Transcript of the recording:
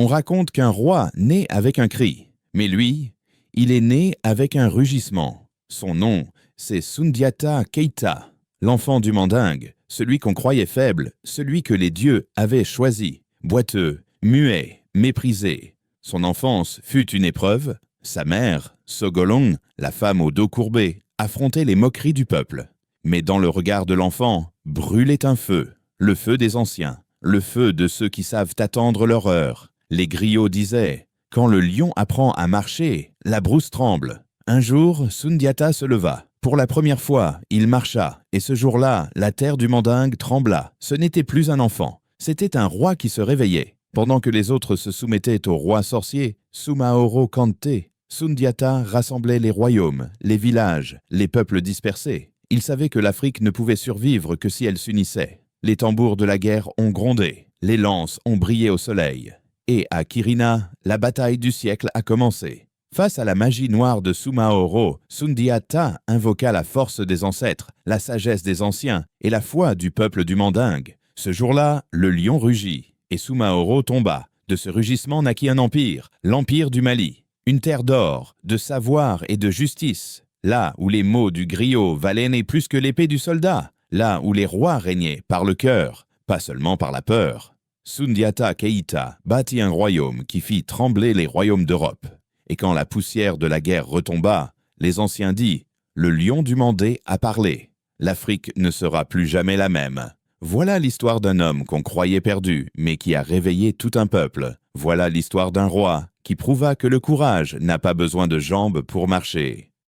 On raconte qu'un roi naît avec un cri, mais lui, il est né avec un rugissement. Son nom, c'est Sundiata Keita, l'enfant du mandingue, celui qu'on croyait faible, celui que les dieux avaient choisi, boiteux, muet, méprisé. Son enfance fut une épreuve. Sa mère, Sogolon, la femme au dos courbé, affrontait les moqueries du peuple. Mais dans le regard de l'enfant brûlait un feu, le feu des anciens, le feu de ceux qui savent attendre leur heure. Les griots disaient « Quand le lion apprend à marcher, la brousse tremble ». Un jour, Sundiata se leva. Pour la première fois, il marcha, et ce jour-là, la terre du mandingue trembla. Ce n'était plus un enfant, c'était un roi qui se réveillait. Pendant que les autres se soumettaient au roi sorcier, Sumaoro Kante, Sundiata rassemblait les royaumes, les villages, les peuples dispersés. Il savait que l'Afrique ne pouvait survivre que si elle s'unissait. Les tambours de la guerre ont grondé, les lances ont brillé au soleil. Et à Kirina, la bataille du siècle a commencé. Face à la magie noire de Sumaoro, Sundiata invoqua la force des ancêtres, la sagesse des anciens et la foi du peuple du mandingue. Ce jour-là, le lion rugit et Sumaoro tomba. De ce rugissement naquit un empire, l'empire du Mali. Une terre d'or, de savoir et de justice. Là où les mots du griot valaient plus que l'épée du soldat. Là où les rois régnaient par le cœur, pas seulement par la peur. Sundiata Keita bâtit un royaume qui fit trembler les royaumes d'Europe. Et quand la poussière de la guerre retomba, les anciens dirent « Le lion du Mandé a parlé. L'Afrique ne sera plus jamais la même. » Voilà l'histoire d'un homme qu'on croyait perdu, mais qui a réveillé tout un peuple. Voilà l'histoire d'un roi qui prouva que le courage n'a pas besoin de jambes pour marcher.